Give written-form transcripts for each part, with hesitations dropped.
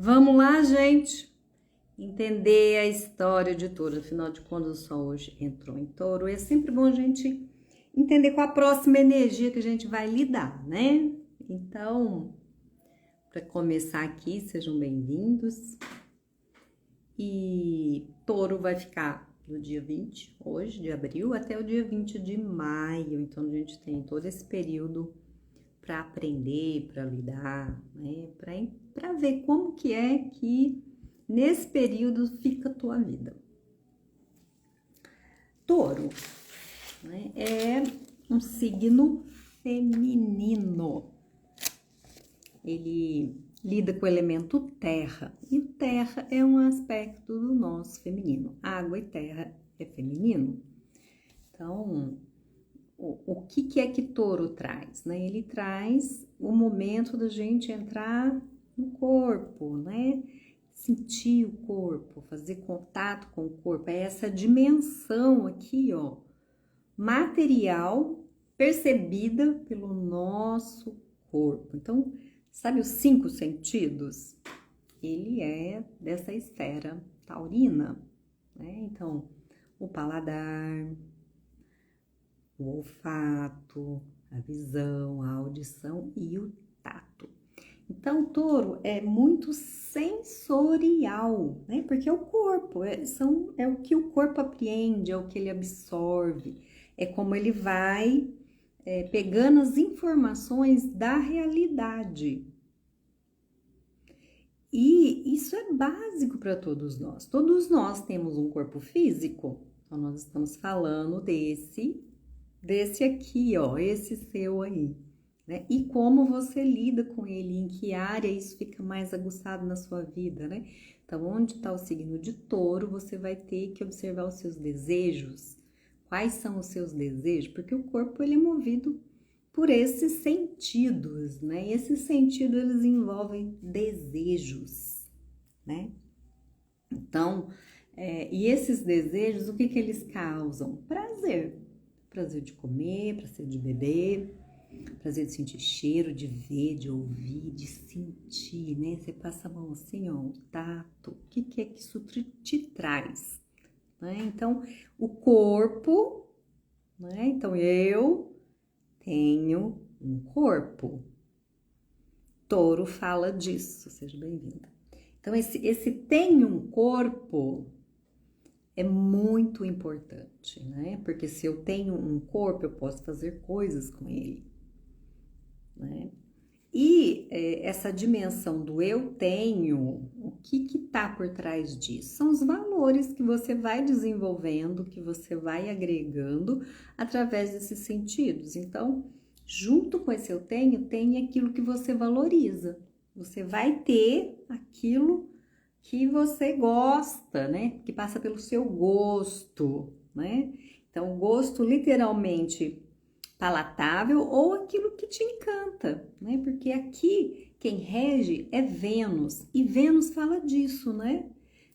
Vamos lá, gente, entender a história de Touro. Afinal de contas, o Sol hoje entrou em Touro. E é sempre bom a gente entender qual a próxima energia que a gente vai lidar, né? Então, para começar aqui, sejam bem-vindos. E Touro vai ficar do dia 20, hoje, de abril, até o dia 20 de maio. Então, a gente tem todo esse período para aprender, para lidar, né? Para ver como que é que nesse período fica a tua vida. Touro, né, é um signo feminino. Ele lida com o elemento terra, e terra é um aspecto do nosso feminino. Água e terra é feminino. Então, o que é que Touro traz, né? Ele traz o momento da gente entrar no corpo, né? Sentir o corpo, fazer contato com o corpo. É essa dimensão aqui, ó, material percebida pelo nosso corpo. Então, sabe os 5 sentidos? Ele é dessa esfera taurina, né? Então, o paladar, o olfato, a visão, a audição e o tato. Então, o Touro é muito sensorial, né? Porque é o corpo, é o que o corpo apreende, é o que ele absorve, é como ele vai pegando as informações da realidade. E isso é básico para todos nós. Todos nós temos um corpo físico, então nós estamos falando desse aqui, ó, esse seu aí, né? E como você lida com ele, em que área isso fica mais aguçado na sua vida, né? Então, onde está o signo de Touro, você vai ter que observar os seus desejos. Quais são os seus desejos? Porque o corpo, ele é movido por esses sentidos, né? E esses sentidos, eles envolvem desejos, né? Então, e esses desejos, o que eles causam? Prazer. Prazer de comer, prazer de beber, prazer de sentir cheiro, de ver, de ouvir, de sentir, né? Você passa a mão assim, ó, o tato. O que é que isso te traz? Né? Então, o corpo, né? Então, eu tenho um corpo. Touro fala disso, seja bem-vinda. Então, esse tem um corpo é muito importante, né? Porque se eu tenho um corpo, eu posso fazer coisas com ele, né? E essa dimensão do eu tenho, o que tá por trás disso? São os valores que você vai desenvolvendo, que você vai agregando através desses sentidos. Então, junto com esse eu tenho, tem aquilo que você valoriza. Você vai ter aquilo que você gosta, né? Que passa pelo seu gosto, né? Então, gosto literalmente palatável ou aquilo que te encanta, né? Porque aqui quem rege é Vênus e Vênus fala disso, né?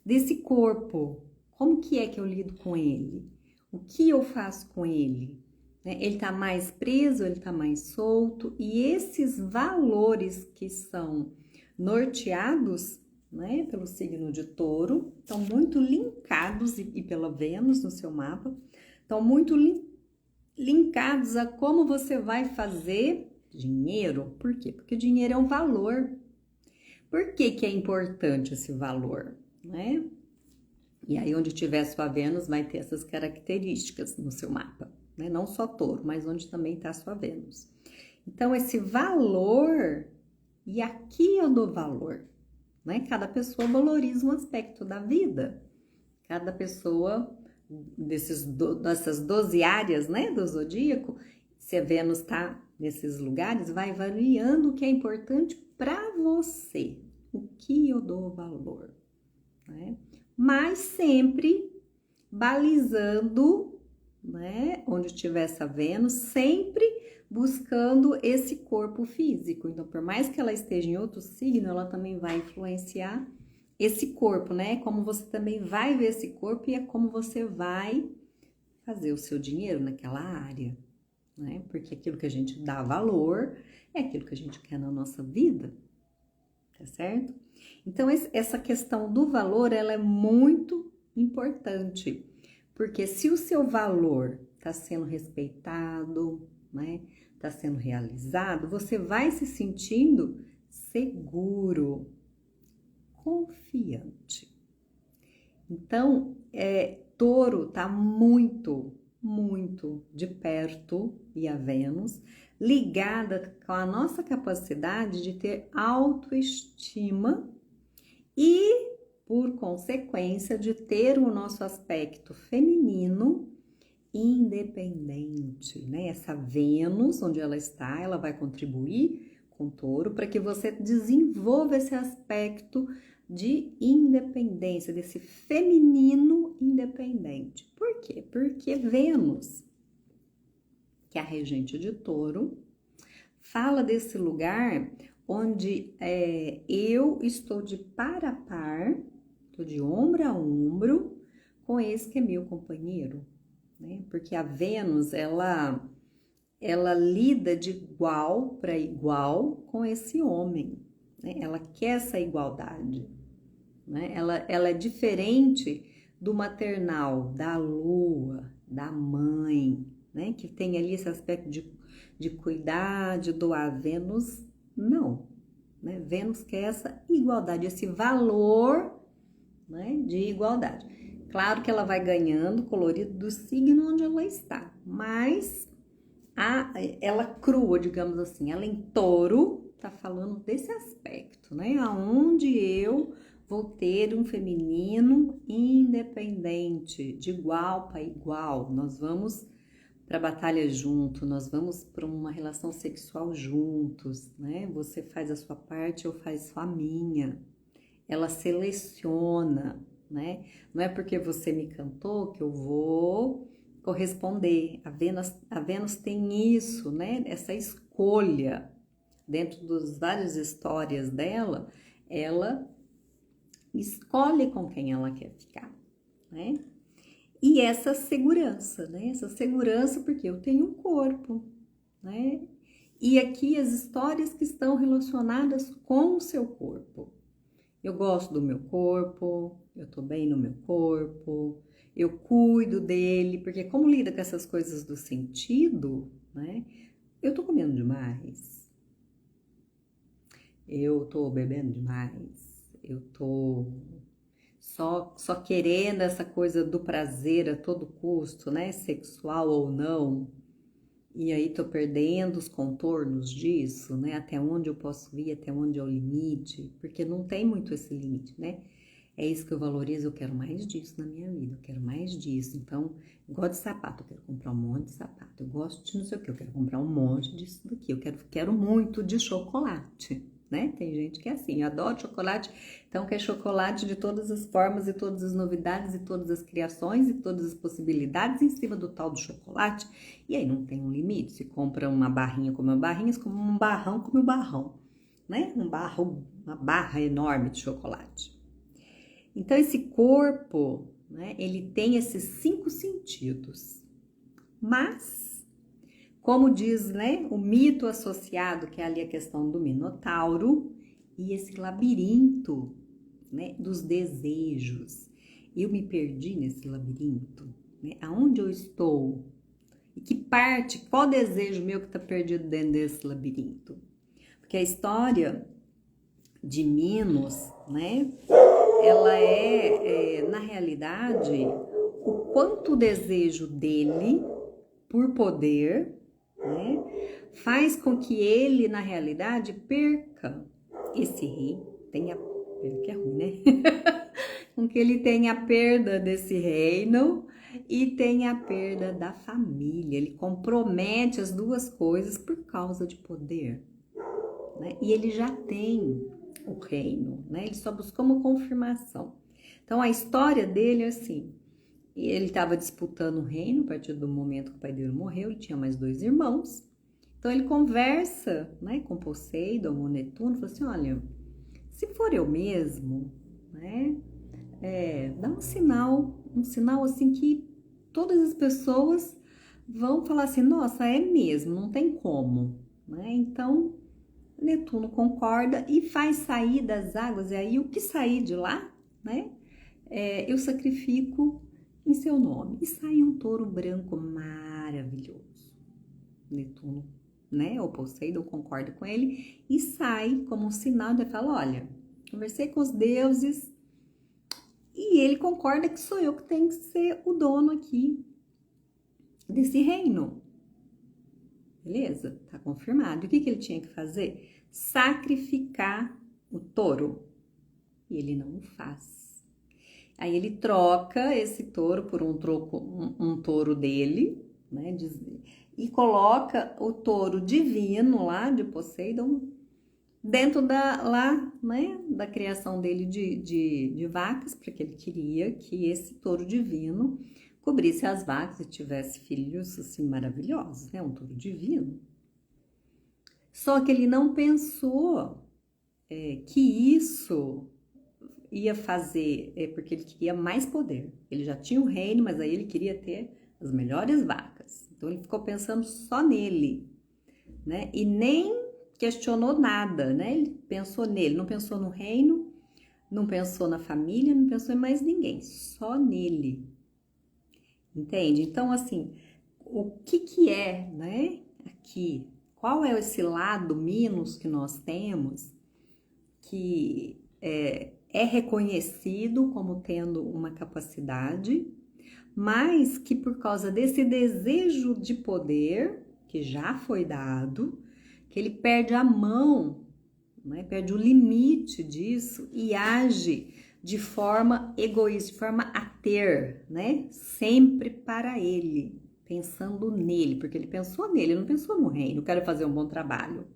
Desse corpo. Como que é que eu lido com ele? O que eu faço com ele? Né? Ele tá mais preso, ele tá mais solto e esses valores que são norteados, né, pelo signo de Touro, estão muito linkados e pela Vênus no seu mapa, estão muito linkados a como você vai fazer dinheiro. Por quê? Porque dinheiro é um valor. Por que é importante esse valor, né? E aí onde tiver sua Vênus vai ter essas características no seu mapa, né? Não só Touro, mas onde também está sua Vênus. Então esse valor, e aqui eu dou valor, né? Cada pessoa valoriza um aspecto da vida. Cada pessoa dessas 12 áreas, né, do zodíaco, se a Vênus está nesses lugares, vai variando o que é importante para você, o que eu dou valor, né? Mas sempre balizando, né, onde tiver essa Vênus, sempre buscando esse corpo físico. Então, por mais que ela esteja em outro signo, ela também vai influenciar esse corpo, né? Como você também vai ver esse corpo e é como você vai fazer o seu dinheiro naquela área, né? Porque aquilo que a gente dá valor é aquilo que a gente quer na nossa vida, tá tá certo? Então, essa questão do valor, ela é muito importante, porque se o seu valor está sendo respeitado, né, está sendo realizado, você vai se sentindo seguro, confiante. Então, Touro está muito de perto, e a Vênus, ligada com a nossa capacidade de ter autoestima e, por consequência, de ter o nosso aspecto feminino independente, né? Essa Vênus, onde ela está, ela vai contribuir com Touro para que você desenvolva esse aspecto de independência, desse feminino independente. Por quê? Porque Vênus, que é a regente de Touro, fala desse lugar onde eu estou de par a par, estou de ombro a ombro com esse que é meu companheiro, né? Porque a Vênus, ela lida de igual para igual com esse homem, né? Ela quer essa igualdade, né? Ela é diferente do maternal, da lua, da mãe, né? Que tem ali esse aspecto de cuidar, de doar. Vênus, não, né? Vênus quer essa igualdade, esse valor, né, de igualdade. Claro que ela vai ganhando o colorido do signo onde ela está, mas ela crua, digamos assim, ela em Touro, tá falando desse aspecto, né? Aonde eu vou ter um feminino independente, de igual para igual. Nós vamos para a batalha junto, nós vamos para uma relação sexual juntos, né? Você faz a sua parte, eu faço a minha. Ela seleciona, né? Não é porque você me cantou que eu vou corresponder. A Vênus tem isso, né? Essa escolha. Dentro das várias histórias dela, ela escolhe com quem ela quer ficar, né? E essa segurança, né? Essa segurança porque eu tenho um corpo, né? E aqui as histórias que estão relacionadas com o seu corpo. Eu gosto do meu corpo, eu tô bem no meu corpo, eu cuido dele, porque como lida com essas coisas do sentido, né? Eu tô comendo demais, eu tô bebendo demais, eu tô só querendo essa coisa do prazer a todo custo, né? Sexual ou não. E aí tô perdendo os contornos disso, né? Até onde eu posso ir, até onde é o limite, porque não tem muito esse limite, né? É isso que eu valorizo, eu quero mais disso na minha vida, eu quero mais disso. Então, eu gosto de sapato, eu quero comprar um monte de sapato. Eu gosto de não sei o que, eu quero comprar um monte disso daqui. Eu quero muito de chocolate, né? Tem gente que é assim, eu adoro chocolate, então quer chocolate de todas as formas e todas as novidades e todas as criações e todas as possibilidades em cima do tal do chocolate. E aí não tem um limite, se compra uma barrinha come uma barrinha, se come um barrão come um barrão, né? Uma barra enorme de chocolate. Então esse corpo, né, ele tem esses 5 sentidos, mas como diz, né, o mito associado, que é ali a questão do Minotauro, e esse labirinto, né, dos desejos. Eu me perdi nesse labirinto, né? Aonde eu estou? E que parte, qual desejo meu que está perdido dentro desse labirinto? Porque a história de Minos, né, ela na realidade, o quanto o desejo dele por poder, né, faz com que ele, na realidade, perca esse rei, tenha perda, que é ruim, né? Com que ele tenha a perda desse reino e tenha a perda da família. Ele compromete as duas coisas por causa de poder, né? E ele já tem o reino, né? Ele só buscou uma confirmação. Então, a história dele é assim, ele estava disputando o reino a partir do momento que o pai dele morreu, ele tinha mais 2 irmãos. Então, ele conversa, né, com Poseidon, com Netuno, fala assim, olha, se for eu mesmo, né, dá um sinal assim que todas as pessoas vão falar assim, nossa, é mesmo, não tem como, né? Então, Netuno concorda e faz sair das águas, e aí o que sair de lá, né? Eu sacrifico em seu nome. E sai um touro branco maravilhoso. Netuno, né? O Poseidon concorda com ele e sai como um sinal de fala: olha, conversei com os deuses e ele concorda que sou eu que tenho que ser o dono aqui desse reino. Beleza? Tá confirmado. E o que ele tinha que fazer? Sacrificar o touro. E ele não o faz. Aí ele troca esse touro por um touro dele, né? E coloca o touro divino lá de Poseidon dentro da criação dele de vacas, porque ele queria que esse touro divino cobrisse as vacas e tivesse filhos assim maravilhosos, né? Um touro divino. Só que ele não pensou que isso ia fazer, porque ele queria mais poder. Ele já tinha um reino, mas aí ele queria ter as melhores vacas. Então ele ficou pensando só nele, né? E nem questionou nada, né? Ele pensou nele, não pensou no reino, não pensou na família, não pensou em mais ninguém, só nele. Entende? Então, assim, o que é, né? Aqui, qual é esse lado Minos que nós temos que é reconhecido como tendo uma capacidade, mas que por causa desse desejo de poder que já foi dado, que ele perde a mão, né? Perde o limite disso e age de forma egoísta, de forma a ter, né? Sempre para ele, pensando nele, porque ele pensou nele, ele não pensou no reino, quero fazer um bom trabalho,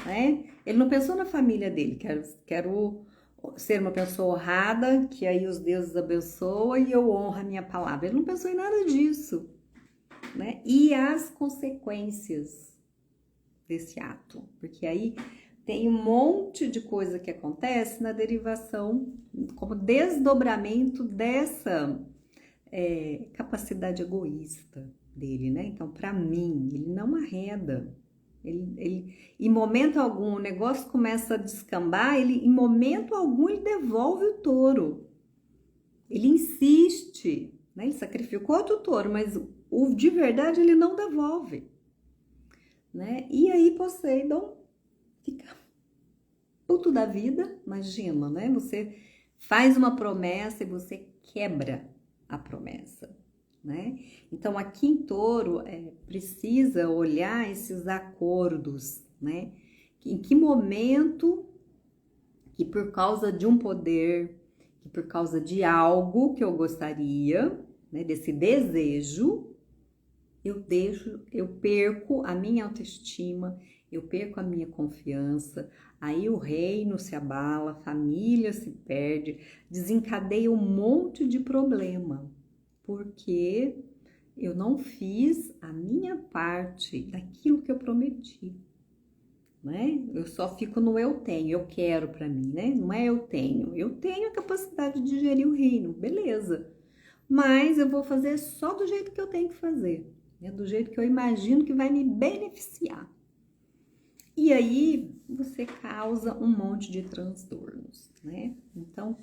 né? Ele não pensou na família dele, quero ser uma pessoa honrada, que aí os deuses abençoam e eu honro a minha palavra. Ele não pensou em nada disso, né? E as consequências desse ato, porque aí tem um monte de coisa que acontece na derivação, como desdobramento dessa capacidade egoísta dele, né? Então, para mim, ele não arreda. Em momento algum, o negócio começa a descambar, em momento algum, ele devolve o touro. Ele insiste, né? Ele sacrificou outro touro, mas de verdade ele não devolve, né? E aí Poseidon fica puto da vida, imagina, né? Você faz uma promessa e você quebra a promessa, né? Então aqui em Touro precisa olhar esses acordos, né? Em que momento que por causa de um poder, que por causa de algo que eu gostaria, né? Desse desejo, eu perco a minha autoestima, eu perco a minha confiança, aí o reino se abala, a família se perde, desencadeia um monte de problema, porque eu não fiz a minha parte daquilo que eu prometi, né? Eu só fico no eu tenho, eu quero para mim, né? Não é eu tenho a capacidade de gerir o reino, beleza, mas eu vou fazer só do jeito que eu tenho que fazer, né? Do jeito que eu imagino que vai me beneficiar. E aí você causa um monte de transtornos, né? Então,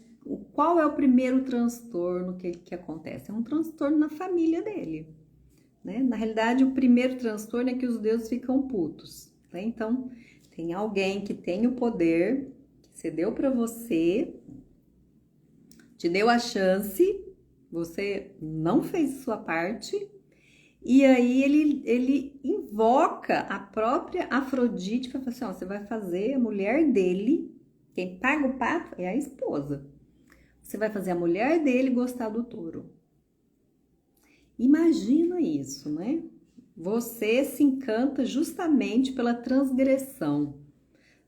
qual é o primeiro transtorno que acontece? É um transtorno na família dele, né? Na realidade, o primeiro transtorno é que os deuses ficam putos, né? Então, tem alguém que tem o poder, que cedeu para você, te deu a chance, você não fez sua parte. E aí ele invoca a própria Afrodite para falar assim, ó, você vai fazer a mulher dele, quem paga o pato é a esposa. Você vai fazer a mulher dele gostar do touro. Imagina isso, né? Você se encanta justamente pela transgressão,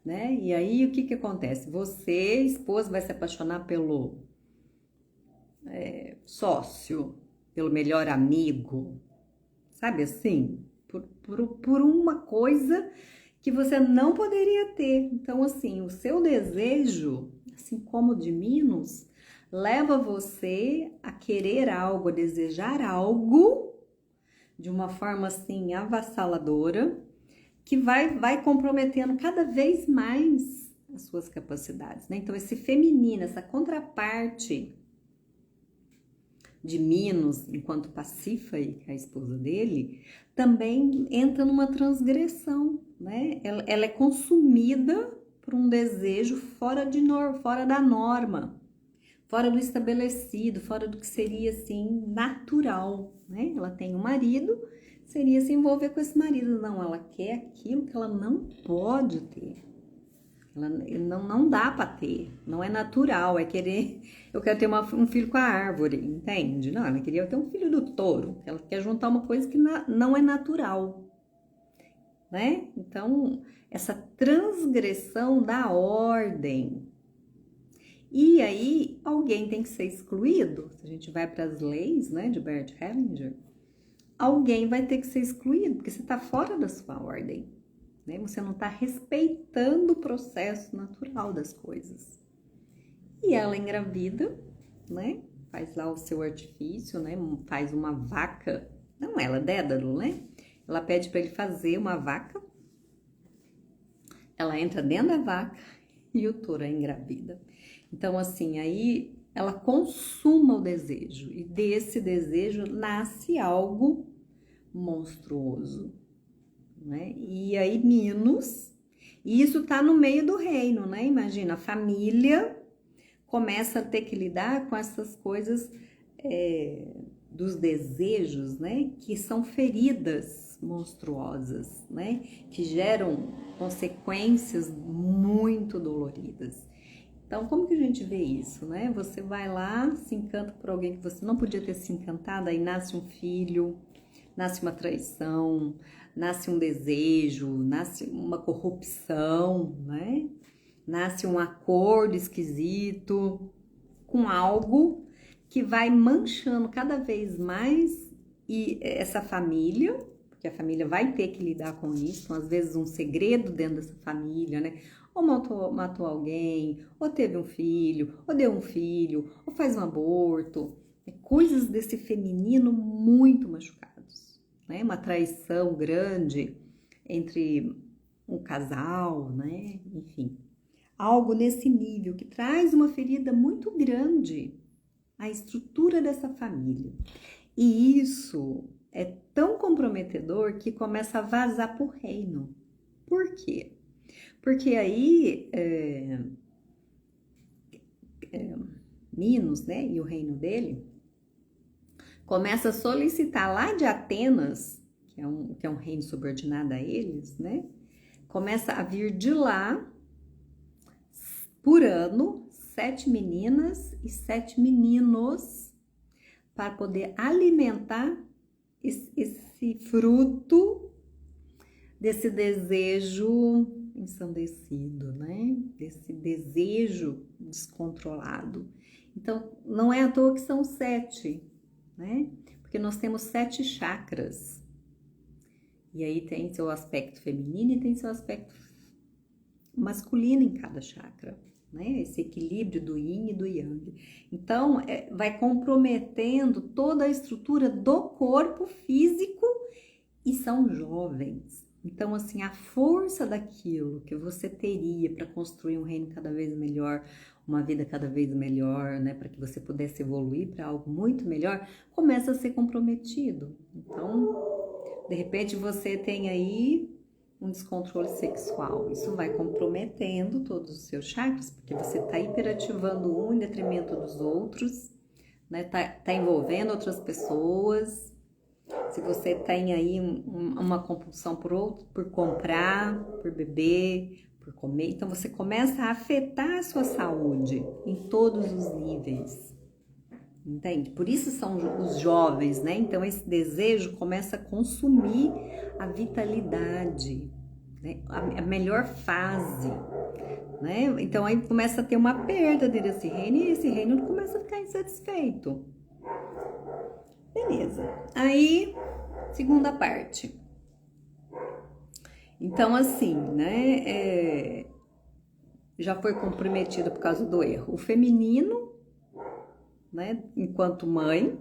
né? E aí o que acontece? Você, esposa, vai se apaixonar pelo sócio, pelo melhor amigo, sabe assim? Por uma coisa que você não poderia ter. Então, assim, o seu desejo, assim como o de Minos, leva você a querer algo, a desejar algo de uma forma assim avassaladora, que vai comprometendo cada vez mais as suas capacidades, né? Então, esse feminino, essa contraparte de Minos, enquanto Pasífae, que é a esposa dele, também entra numa transgressão, né? Ela é consumida por um desejo fora da norma, fora do estabelecido, fora do que seria, assim, natural, né? Ela tem um marido, seria se envolver com esse marido. Não, ela quer aquilo que ela não pode ter. Ela não dá para ter, não é natural, é querer, eu quero ter um filho com a árvore, entende? Não, ela queria ter um filho do touro, ela quer juntar uma coisa que não é natural, né? Então, essa transgressão da ordem. E aí, alguém tem que ser excluído, se a gente vai para as leis, né, de Bert Hellinger, alguém vai ter que ser excluído, porque você está fora da sua ordem. Né? Você não está respeitando o processo natural das coisas. E ela engravida, né? Faz lá o seu artifício, né? Faz uma vaca. Não, ela é Dédalo, né? Ela pede para ele fazer uma vaca. Ela entra dentro da vaca e o touro é engravida. Então, assim, aí ela consuma o desejo. E desse desejo nasce algo monstruoso. Né? E aí Minos, e isso tá no meio do reino, né? Imagina, a família começa a ter que lidar com essas coisas dos desejos, né? Que são feridas monstruosas, né? Que geram consequências muito doloridas. Então, como que a gente vê isso, né? Você vai lá, se encanta por alguém que você não podia ter se encantado, aí nasce um filho, nasce uma traição, nasce um desejo, nasce uma corrupção, né? Nasce um acordo esquisito com algo que vai manchando cada vez mais e essa família, porque a família vai ter que lidar com isso, então, às vezes um segredo dentro dessa família, né? Ou matou alguém, ou teve um filho, ou deu um filho, ou faz um aborto, coisas desse feminino muito machucados. Né? Uma traição grande entre um casal, né? Enfim, algo nesse nível que traz uma ferida muito grande à estrutura dessa família. E isso é tão comprometedor que começa a vazar para o reino. Por quê? Porque aí Minos, né, e o reino dele começa a solicitar lá de Atenas, que é um reino subordinado a eles, né? Começa a vir de lá, por ano, 7 meninas e 7 meninos para poder alimentar esse fruto desse desejo ensandecido, né? Desse desejo descontrolado. Então, não é à toa que são 7, né? Porque nós temos 7 chakras. E aí tem seu aspecto feminino e tem seu aspecto masculino em cada chakra, né? Esse equilíbrio do yin e do yang. Então, vai comprometendo toda a estrutura do corpo físico e são jovens. Então, assim, a força daquilo que você teria para construir um reino cada vez melhor, uma vida cada vez melhor, né, para que você pudesse evoluir para algo muito melhor, começa a ser comprometido. Então, de repente você tem aí um descontrole sexual. Isso vai comprometendo todos os seus chakras, porque você está hiperativando um em detrimento dos outros, né? Tá envolvendo outras pessoas. Se você tem aí uma compulsão por comprar, por beber, por comer, então você começa a afetar a sua saúde em todos os níveis. Entende? Por isso são os jovens, né? Então esse desejo começa a consumir a vitalidade, né? A melhor fase, né? Então aí começa a ter uma perda desse reino e esse reino começa a ficar insatisfeito. Beleza. Aí, segunda parte. Então assim, né? Já foi comprometido por causa do erro. O feminino, né, enquanto mãe,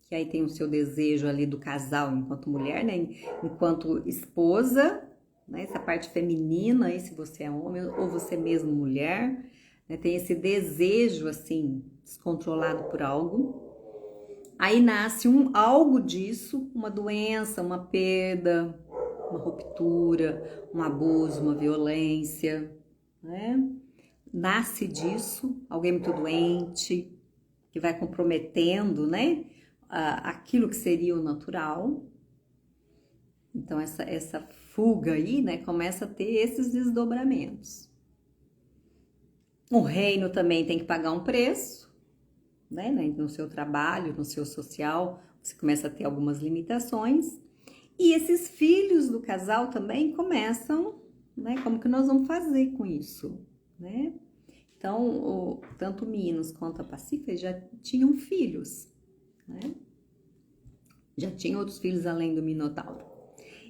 que aí tem o seu desejo ali do casal enquanto mulher, né, enquanto esposa, né? Essa parte feminina, aí se você é homem ou você mesmo mulher, né? Tem esse desejo, assim, descontrolado por algo. Aí nasce algo disso, uma doença, uma perda, uma ruptura, um abuso, uma violência, né? Nasce disso, alguém muito doente, que vai comprometendo, né? Aquilo que seria o natural. Então, essa fuga aí, né? Começa a ter esses desdobramentos. O reino também tem que pagar um preço, né? No seu trabalho, no seu social, você começa a ter algumas limitações. E esses filhos do casal também começam, né? Como que nós vamos fazer com isso, né? Então, tanto o Minos quanto a Pacífica já tinham filhos, né? Já tinha outros filhos além do Minotauro.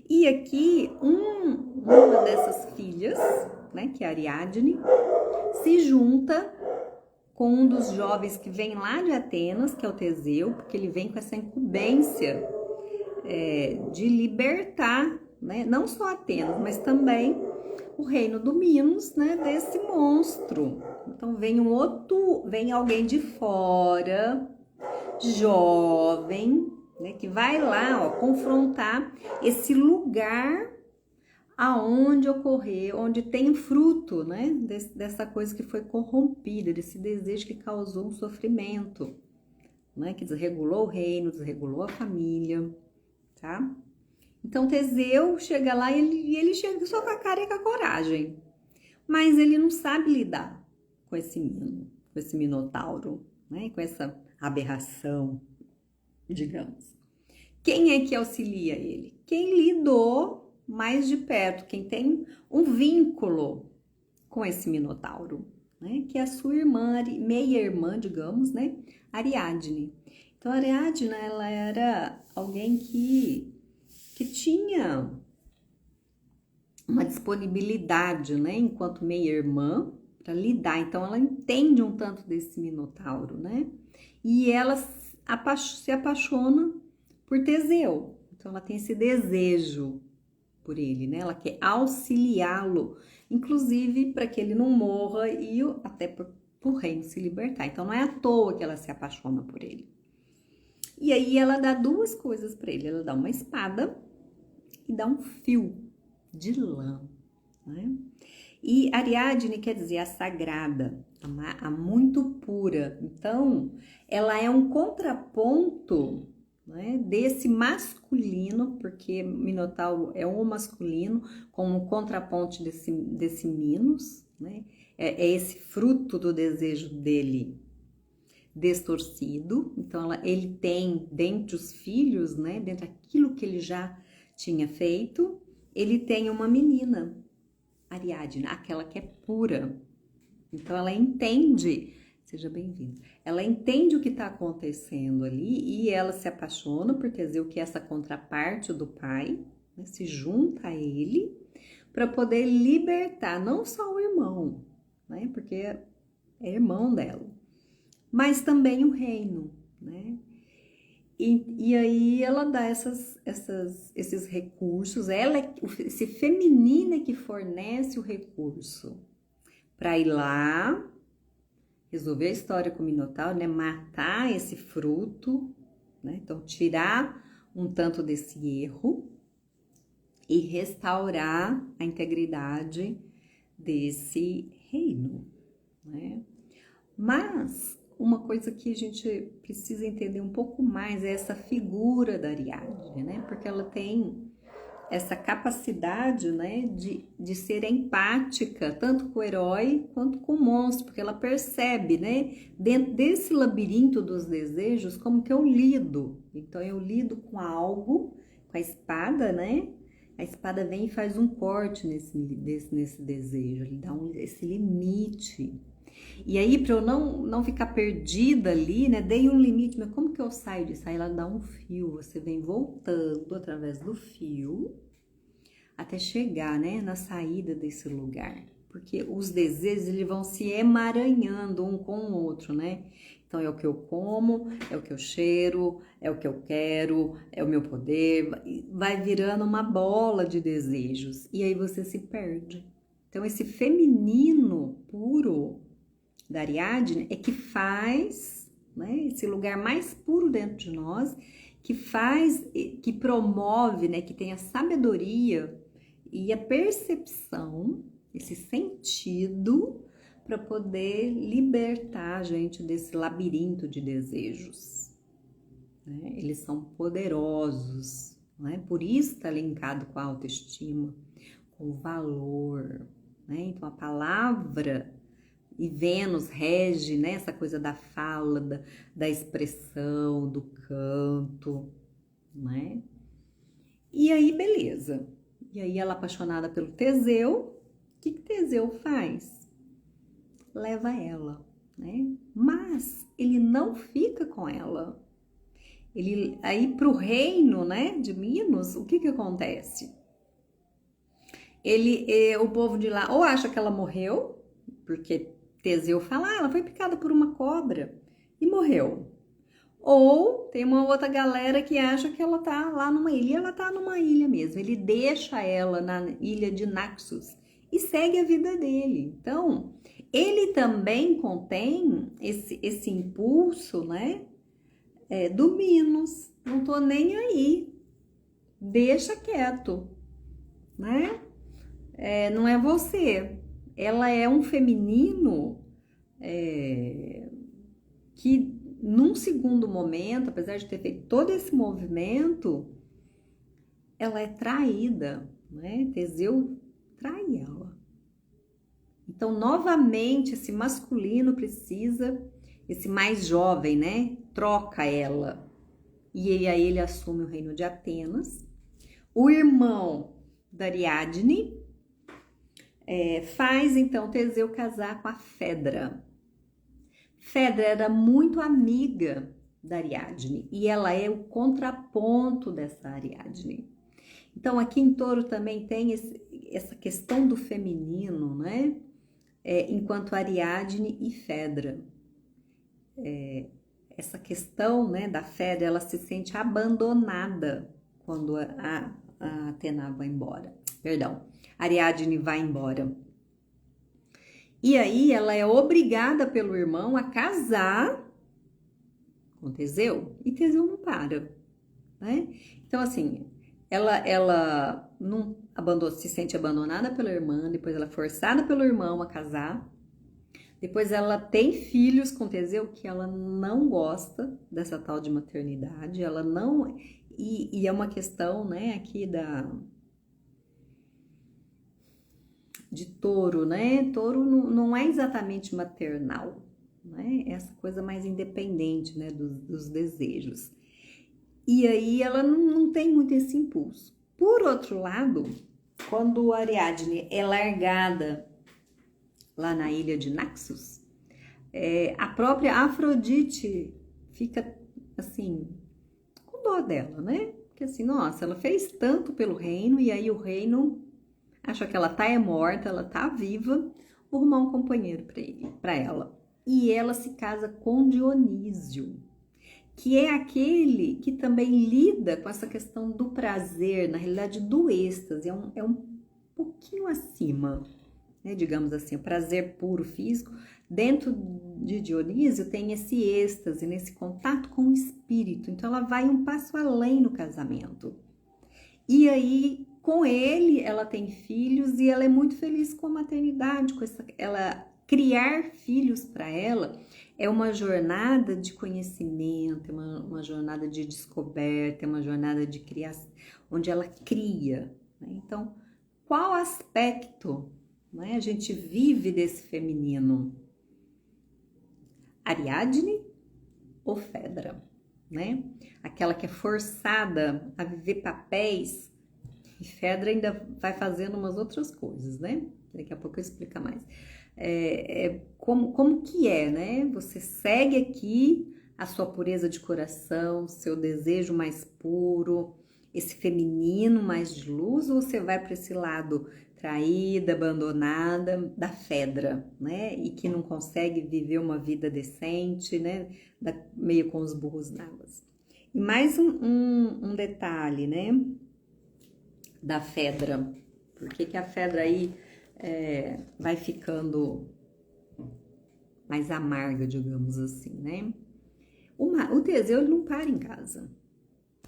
E aqui, uma dessas filhas, né, que é a Ariadne, se junta com um dos jovens que vem lá de Atenas, que é o Teseu, porque ele vem com essa incumbência de libertar, né, não só Atenas, mas também o reino do Minos, né, desse monstro. Então vem alguém de fora, jovem, né, que vai lá, ó, confrontar esse lugar aonde ocorreu, onde tem fruto, né, dessa coisa que foi corrompida, desse desejo que causou um sofrimento, né, que desregulou o reino, desregulou a família, tá? Então Teseu chega lá e ele chega só com a cara e com a coragem, mas ele não sabe lidar com esse minotauro, né, com essa aberração, digamos. Quem é que auxilia ele? Quem lidou mais de perto, quem tem um vínculo com esse minotauro, né? Que é a sua irmã, meia-irmã, digamos, né? Ariadne. Então, Ariadne, ela era alguém que tinha uma disponibilidade, né? Enquanto meia-irmã, para lidar. Então, ela entende um tanto desse minotauro, né? E ela se apaixona por Teseu. Então, ela tem esse desejo por ele, né? Ela quer auxiliá-lo, inclusive para que ele não morra e até para o reino se libertar. Então, não é à toa que ela se apaixona por ele. E aí, ela dá duas coisas para ele. Ela dá uma espada e dá um fio de lã, né? E Ariadne quer dizer a sagrada, a muito pura. Então, ela é um contraponto, né, desse masculino, porque Minotauro é um masculino, como contraponto desse Minos, né? É esse fruto do desejo dele distorcido. Então, ele tem, dentre os filhos, né, dentro daquilo que ele já tinha feito, ele tem uma menina, Ariadne, aquela que é pura. Então, ela entende, seja bem-vinda, ela entende o que está acontecendo ali e ela se apaixona por Teseu, que é essa contraparte do pai, né, se junta a ele para poder libertar não só o irmão, né, porque é irmão dela, mas também o reino, né? E aí ela dá esses recursos, esse feminino é que fornece o recurso para ir lá, resolver a história com o Minotauro, né? Matar esse fruto, né? Então tirar um tanto desse erro e restaurar a integridade desse reino, né? Mas uma coisa que a gente precisa entender um pouco mais é essa figura da Ariadne, né? Porque ela tem essa capacidade, né, de ser empática, tanto com o herói quanto com o monstro, porque ela percebe, né, dentro desse labirinto dos desejos, como que eu lido. Então, eu lido com algo, com a espada, né? A espada vem e faz um corte nesse desejo, ele dá esse limite. E aí, para eu não ficar perdida ali, né, dei um limite, mas como que eu saio disso? Aí ela dá um fio, você vem voltando através do fio até chegar, né, na saída desse lugar. porque os desejos eles vão se emaranhando um com o outro, né? Então é o que eu como, é o que eu cheiro, é o que eu quero, é o meu poder, vai virando uma bola de desejos e aí você se perde. Então esse feminino puro da Ariadne é que faz, né, esse lugar mais puro dentro de nós, que faz, que promove, né, que tem a sabedoria e a percepção, esse sentido para poder libertar a gente desse labirinto de desejos. Né? Eles são poderosos, né? Por isso está linkado com a autoestima, com o valor. Né? Então a palavra e Vênus rege, né, essa coisa da fala, da expressão, do canto, né? E aí, beleza. E aí ela apaixonada pelo Teseu, o que Teseu faz? Leva ela, né? Mas ele não fica com ela. Ele aí pro reino, né, de Minos, o que acontece? O povo de lá ou acha que ela morreu, porque Teseu fala, ela foi picada por uma cobra e morreu. Ou tem uma outra galera que acha que ela tá lá numa ilha, e ela tá numa ilha mesmo. Ele deixa ela na ilha de Naxos e segue a vida dele. Então, ele também contém esse impulso, né, do Minos. Não tô nem aí, deixa quieto, né? Não é você. Ela é um feminino que num segundo momento, apesar de ter feito todo esse movimento, ela é traída, né? Teseu trai ela. Então, novamente, esse masculino precisa, esse mais jovem, né? Troca ela. E aí ele assume o reino de Atenas. O irmão da Ariadne faz então Teseu casar com a Fedra. Fedra era muito amiga da Ariadne e ela é o contraponto dessa Ariadne. Então aqui em Touro também tem essa questão do feminino, né? Enquanto Ariadne e Fedra. Essa questão, né, da Fedra, ela se sente abandonada quando a Atena vai embora. Perdão, Ariadne vai embora. E aí ela é obrigada pelo irmão a casar com Teseu e Teseu não para, né? Então assim, ela não se sente abandonada pela irmã, depois ela é forçada pelo irmão a casar, depois ela tem filhos com Teseu que ela não gosta dessa tal de maternidade, ela não... E é uma questão, né, aqui de Touro, né? Touro não é exatamente maternal, né? Essa coisa mais independente, né, dos desejos. E aí ela não tem muito esse impulso. Por outro lado, quando Ariadne é largada lá na ilha de Naxos, a própria Afrodite fica assim, com dó dela, né? Porque assim, nossa, ela fez tanto pelo reino e aí o reino acha que ela tá morta, ela tá viva, vou arrumar um companheiro para ela. E ela se casa com Dionísio, que é aquele que também lida com essa questão do prazer, na realidade do êxtase, é um pouquinho acima, né, digamos assim, o prazer puro físico. Dentro de Dionísio tem esse êxtase, nesse contato com o espírito, então ela vai um passo além no casamento. E aí, com ele, ela tem filhos e ela é muito feliz com a maternidade, ela criar filhos para ela é uma jornada de conhecimento, uma jornada de descoberta, é uma jornada de criação, onde ela cria, né? Então, qual aspecto, né, a gente vive desse feminino? Ariadne ou Fedra, né? Aquela que é forçada a viver papéis, e Fedra ainda vai fazendo umas outras coisas, né? Daqui a pouco eu explico mais. Como que é, né? Você segue aqui a sua pureza de coração, seu desejo mais puro, esse feminino mais de luz, ou você vai para esse lado traída, abandonada, da Fedra, né? E que não consegue viver uma vida decente, né? Meio com os burros na água. E mais um detalhe, né? Da Fedra. Por que a Fedra aí vai ficando mais amarga, digamos assim, né? O Teseu, ele não para em casa.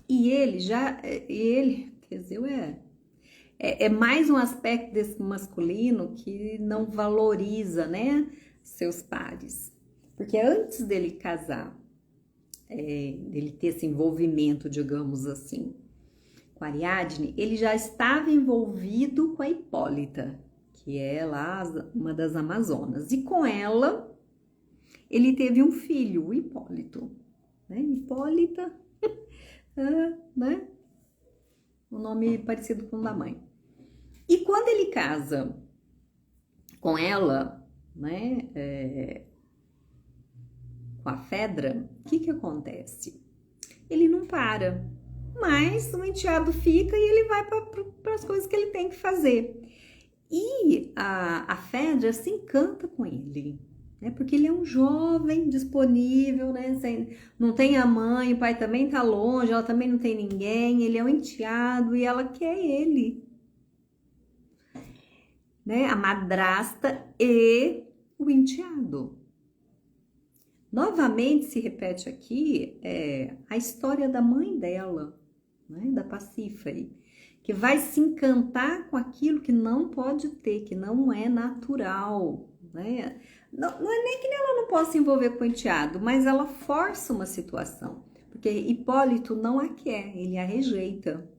E Teseu é mais um aspecto desse masculino que não valoriza, né, seus pares. Porque antes dele casar, dele ter esse envolvimento, digamos assim, com a Ariadne, ele já estava envolvido com a Hipólita, que é lá uma das Amazonas. E com ela, ele teve um filho, o Hipólito. Né? Hipólita, né? Um nome parecido com o da mãe. E quando ele casa com ela, né, com a Fedra, o que acontece? Ele não para, mas o enteado fica e ele vai para as coisas que ele tem que fazer. E a Fedra se encanta com ele, né, porque ele é um jovem disponível, né, não tem a mãe, o pai também tá longe, ela também não tem ninguém, ele é um enteado e ela quer ele. Né, a madrasta e o enteado. Novamente se repete aqui a história da mãe dela, né, da Pasífae, que vai se encantar com aquilo que não pode ter, que não é natural. Né? Não é nem que ela não possa se envolver com o enteado, mas ela força uma situação, porque Hipólito não a quer, ele a rejeita.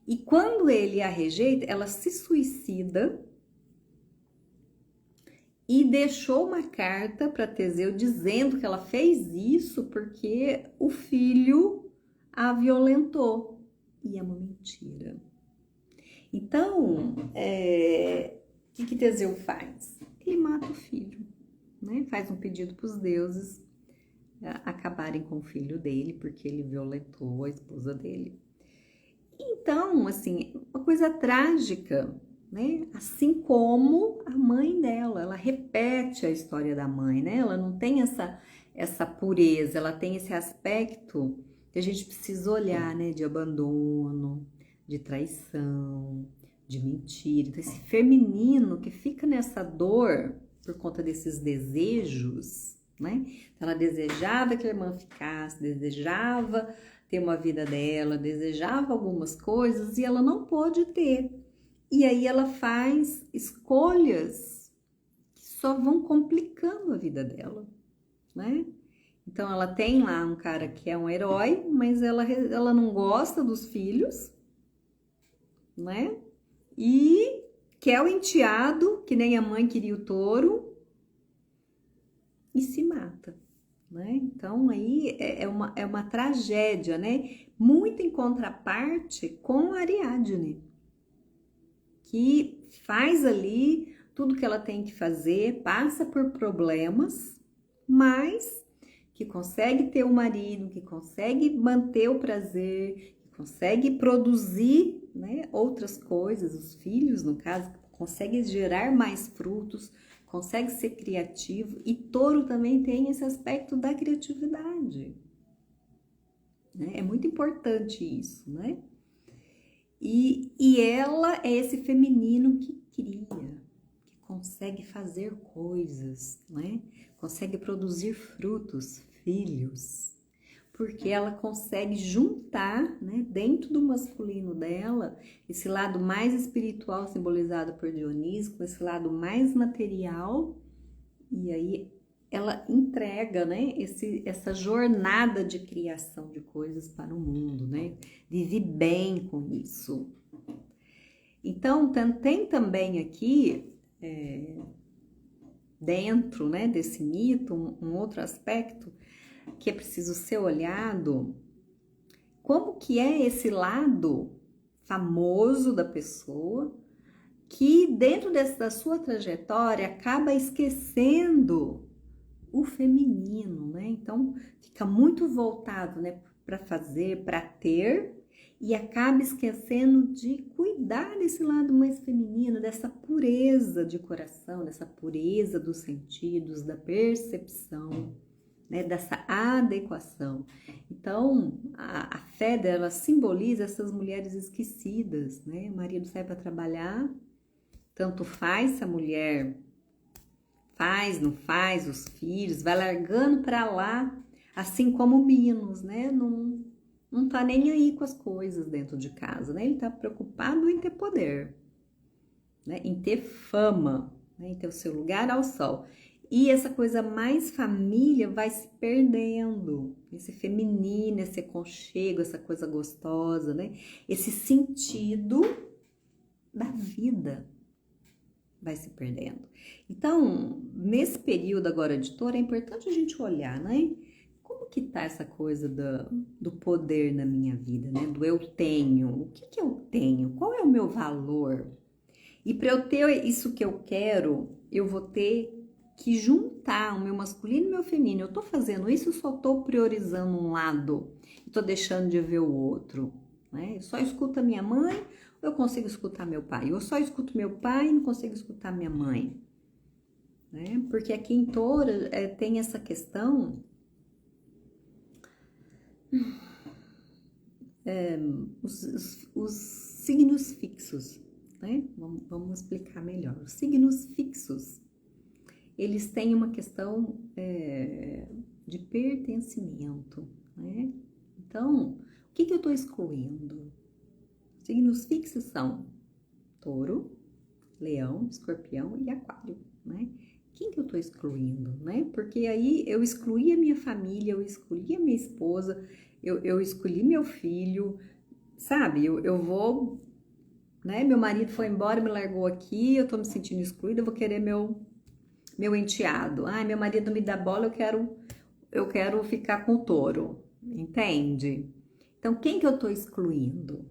E quando ele a rejeita, ela se suicida e deixou uma carta para Teseu dizendo que ela fez isso porque o filho a violentou. E é uma mentira. Então, o que Teseu faz? Ele mata o filho, né? Faz um pedido para os deuses acabarem com o filho dele porque ele violentou a esposa dele. Então, assim, uma coisa trágica, né? Assim como a mãe dela, ela repete a história da mãe, né? Ela não tem essa pureza, ela tem esse aspecto que a gente precisa olhar, né? De abandono, de traição, de mentira. Então, esse feminino que fica nessa dor por conta desses desejos, né? Ela desejava que a irmã ficasse, desejava ter uma vida dela, desejava algumas coisas e ela não pôde ter. E aí ela faz escolhas que só vão complicando a vida dela, né? Então ela tem lá um cara que é um herói, mas ela não gosta dos filhos, né? E quer o enteado, que nem a mãe queria o touro, e se mata. Né? Então aí é uma tragédia, né? Muito em contraparte com a Ariadne, que faz ali tudo que ela tem que fazer, passa por problemas, mas que consegue ter um marido, que consegue manter o prazer, que consegue produzir, né, outras coisas, os filhos, no caso, consegue gerar mais frutos, consegue ser criativo, e touro também tem esse aspecto da criatividade. Né? É muito importante isso, né? E ela é esse feminino que cria, que consegue fazer coisas, né? Consegue produzir frutos, filhos, porque ela consegue juntar, né, dentro do masculino dela, esse lado mais espiritual simbolizado por Dionísio, com esse lado mais material, e aí ela entrega, né, essa jornada de criação de coisas para o mundo, né? Vive bem com isso. Então, tem também aqui, dentro, né, desse mito, um outro aspecto que é preciso ser olhado, como que é esse lado famoso da pessoa que dentro da sua trajetória acaba esquecendo o feminino, né? Então fica muito voltado, né, para fazer, para ter, e acaba esquecendo de cuidar desse lado mais feminino, dessa pureza de coração, dessa pureza dos sentidos, da percepção, né, dessa adequação. Então, a fé dela simboliza essas mulheres esquecidas, né? O marido sai para trabalhar, tanto faz se a mulher faz, não faz, os filhos, vai largando para lá, assim como Minos, né? Não tá nem aí com as coisas dentro de casa, né? Ele tá preocupado em ter poder, né? Em ter fama, né? Em ter o seu lugar ao sol. E essa coisa mais família vai se perdendo, esse feminino, esse aconchego, essa coisa gostosa, né? Esse sentido da vida vai se perdendo. Então, nesse período agora de touro, é importante a gente olhar, né? Como que tá essa coisa do poder na minha vida, né? Do eu tenho. O que eu tenho? Qual é o meu valor? E para eu ter isso que eu quero, eu vou ter que juntar o meu masculino e o meu feminino. Eu tô fazendo isso, eu só tô priorizando um lado. Eu tô deixando de ver o outro, né? Eu só escuto a minha mãe, ou eu consigo escutar meu pai? Eu só escuto meu pai e não consigo escutar minha mãe, né? Porque aqui em Touro tem essa questão... os signos fixos, né? Vamos explicar melhor. Os signos fixos, eles têm uma questão de pertencimento, né? Então, o que eu estou excluindo? Signos fixos são Touro, Leão, Escorpião e Aquário, né? Quem que eu estou excluindo, né? Porque aí eu excluí a minha família, eu excluí a minha esposa, eu escolhi meu filho, sabe? Eu vou, né? Meu marido foi embora, me largou aqui, eu tô me sentindo excluída, eu vou querer meu enteado. Ai, meu marido me dá bola, eu quero ficar com o touro, entende? Então, quem que eu tô excluindo?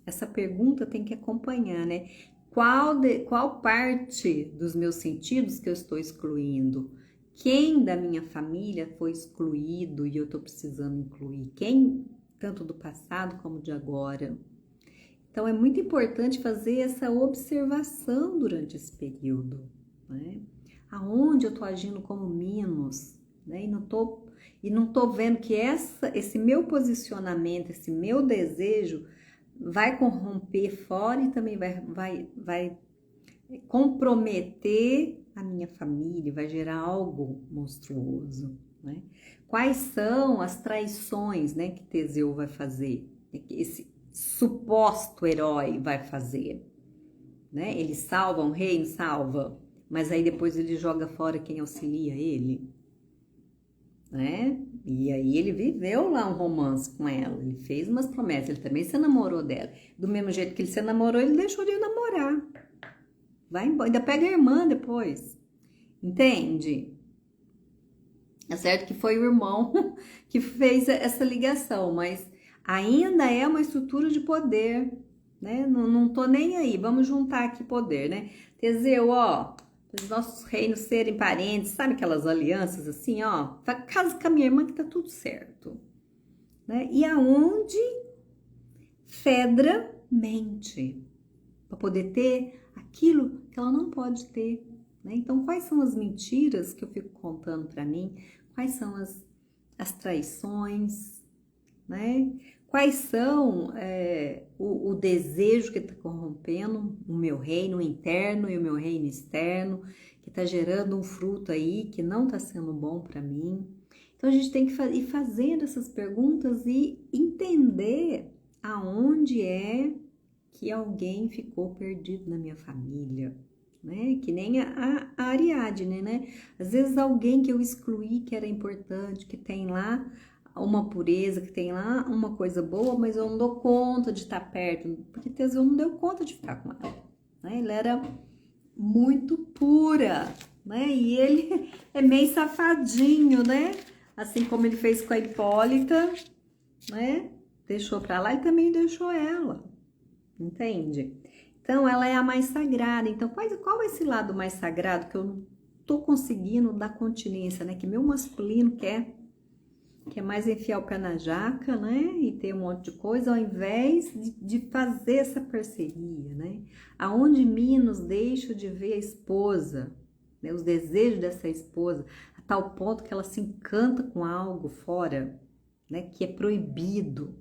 Essa pergunta tem que acompanhar, né? Qual parte dos meus sentidos que eu estou excluindo? Quem da minha família foi excluído e eu estou precisando incluir? Quem, tanto do passado como de agora? Então, é muito importante fazer essa observação durante esse período, né? Aonde eu estou agindo como menos, né? E não tô vendo que esse meu posicionamento, esse meu desejo vai corromper fora e também vai comprometer a minha família, vai gerar algo monstruoso, né? Quais são as traições, né, que Teseu vai fazer, que esse suposto herói vai fazer, né? Ele salva um reino, salva, mas aí depois ele joga fora quem auxilia ele, né? E aí ele viveu lá um romance com ela, ele fez umas promessas, ele também se namorou dela. Do mesmo jeito que ele se namorou, ele deixou de namorar. Vai embora, ainda pega a irmã depois. Entende? É certo que foi o irmão que fez essa ligação, mas ainda é uma estrutura de poder, né? Não tô nem aí, vamos juntar aqui poder, né? Teseu, ó, os nossos reinos serem parentes, sabe aquelas alianças assim, ó? Casa com a minha irmã que tá tudo certo, né? E aonde Fedra mente para poder ter aquilo que ela não pode ter, né? Então, quais são as mentiras que eu fico contando para mim? Quais são as traições, né? Quais são o desejo que está corrompendo o meu reino interno e o meu reino externo, que está gerando um fruto aí que não está sendo bom para mim? Então, a gente tem que ir fazendo essas perguntas e entender aonde é que alguém ficou perdido na minha família, né? Que nem a Ariadne, né? Às vezes alguém que eu excluí que era importante, que tem lá uma pureza, que tem lá uma coisa boa, mas eu não dou conta de estar perto, porque Teseu não deu conta de ficar com ela, né? Ele era muito pura, né? E ele é meio safadinho, né? Assim como ele fez com a Hipólita, né? Deixou pra lá e também deixou ela, entende? Então, ela é a mais sagrada. Então, qual é esse lado mais sagrado que eu não tô conseguindo dar continência, né? Que meu masculino quer. que é mais enfiar o pé na jaca, né? E ter um monte de coisa, ao invés de fazer essa parceria, né? Aonde Minos deixa de ver a esposa, né? Os desejos dessa esposa, a tal ponto que ela se encanta com algo fora, né? Que é proibido,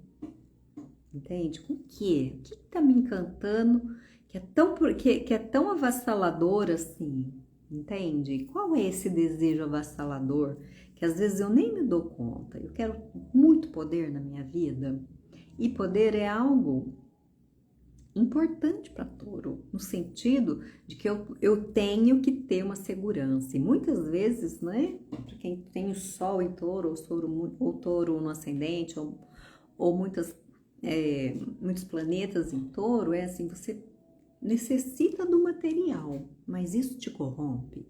entende? Com o quê? O que tá me encantando que é tão avassalador assim, entende? Qual é esse desejo avassalador que às vezes eu nem me dou conta? Eu quero muito poder na minha vida e poder é algo importante para touro, no sentido de que eu tenho que ter uma segurança. E muitas vezes, né, para quem tem o sol em touro, ou touro no ascendente, ou muitos planetas em touro, é assim, você necessita do material, mas isso te corrompe,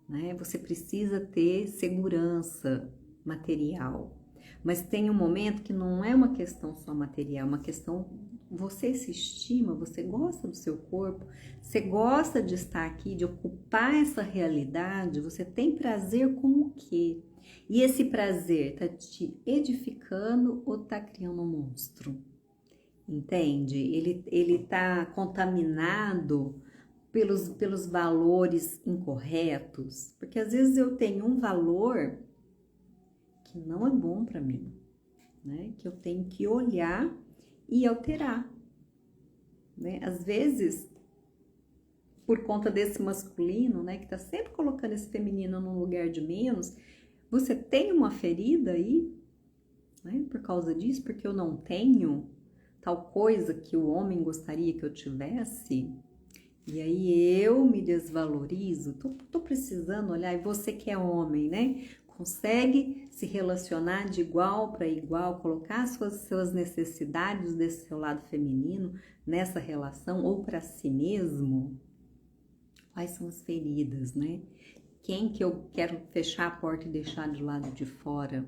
né? Você precisa ter segurança material, mas tem um momento que não é uma questão só material, é uma questão, você se estima, você gosta do seu corpo, você gosta de estar aqui, de ocupar essa realidade, você tem prazer com o quê? E esse prazer tá te edificando ou tá criando um monstro? Entende? Ele tá contaminado pelos valores incorretos, porque às vezes eu tenho um valor que não é bom para mim, né? Que eu tenho que olhar e alterar, né? Às vezes, por conta desse masculino, né, que tá sempre colocando esse feminino num lugar de menos, você tem uma ferida aí, né? Por causa disso, porque eu não tenho tal coisa que o homem gostaria que eu tivesse, e aí eu me desvalorizo, tô precisando olhar, e você que é homem, né? Consegue se relacionar de igual para igual, colocar suas necessidades desse seu lado feminino nessa relação, ou para si mesmo? Quais são as feridas, né? Quem que eu quero fechar a porta e deixar do lado de fora,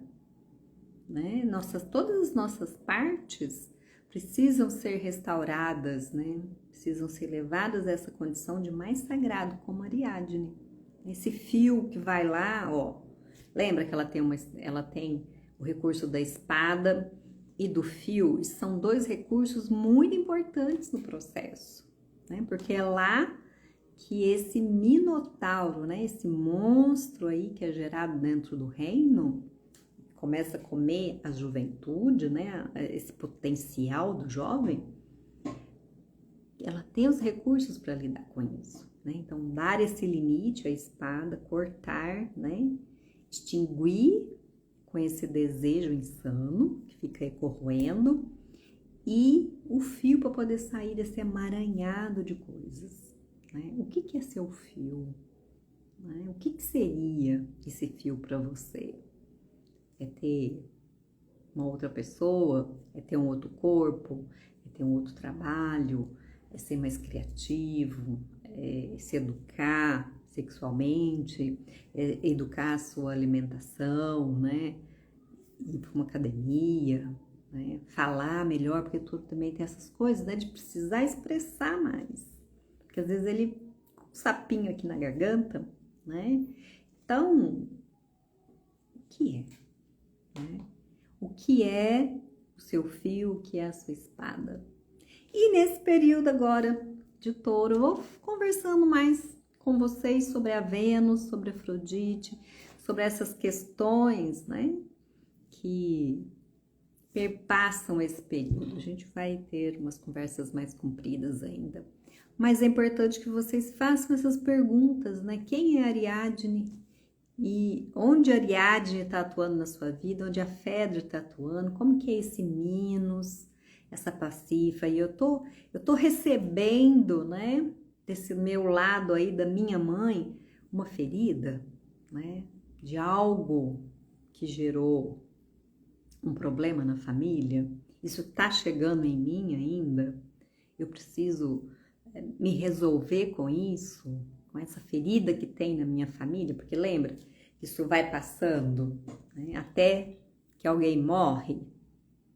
né? Todas as nossas partes precisam ser restauradas, né? Precisam ser levadas a essa condição de mais sagrado, como Ariadne. Esse fio que vai lá, ó. Lembra que ela tem o recurso da espada e do fio? E são dois recursos muito importantes no processo, né? Porque é lá que esse minotauro, né? Esse monstro aí que é gerado dentro do reino, começa a comer a juventude, né? Esse potencial do jovem, ela tem os recursos para lidar com isso, né? Então, dar esse limite à espada, cortar, né? Extinguir com esse desejo insano que fica aí corroendo, e o fio para poder sair desse emaranhado de coisas, né? O que é seu fio? Né? O que seria esse fio para você? É ter uma outra pessoa, é ter um outro corpo, é ter um outro trabalho, é ser mais criativo, é se educar sexualmente, é educar a sua alimentação, né? Ir para uma academia, né? Falar melhor, porque tudo também tem essas coisas, né? De precisar expressar mais, porque às vezes ele com um sapinho aqui na garganta, né? Então, o que é? Né? O que é o seu fio, o que é a sua espada? E nesse período agora de touro, eu vou conversando mais com vocês sobre a Vênus, sobre a Afrodite, sobre essas questões, né, que perpassam esse período. A gente vai ter umas conversas mais compridas ainda. Mas é importante que vocês façam essas perguntas, né? Quem é Ariadne? E onde a Ariadne está atuando na sua vida, onde a Fedra está atuando, como que é esse Minos, essa Pacífica, e eu tô recebendo, né, desse meu lado aí da minha mãe, uma ferida, né, de algo que gerou um problema na família, isso tá chegando em mim ainda, eu preciso me resolver com isso, com essa ferida que tem na minha família, porque lembra, isso vai passando, né, até que alguém morre,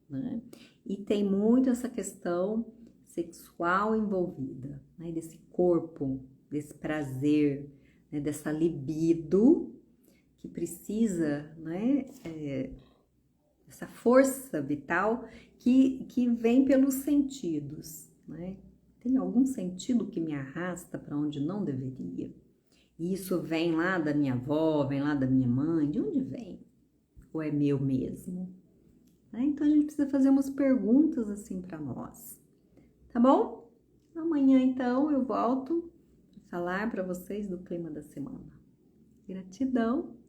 né? E tem muito essa questão sexual envolvida, né, desse corpo, desse prazer, né, dessa libido que precisa, né, essa força vital que vem pelos sentidos, né? Tem algum sentido que me arrasta para onde não deveria? E isso vem lá da minha avó, vem lá da minha mãe, de onde vem? Ou é meu mesmo? Né? Então a gente precisa fazer umas perguntas assim para nós, tá bom? Amanhã então eu volto a falar para vocês do clima da semana. Gratidão!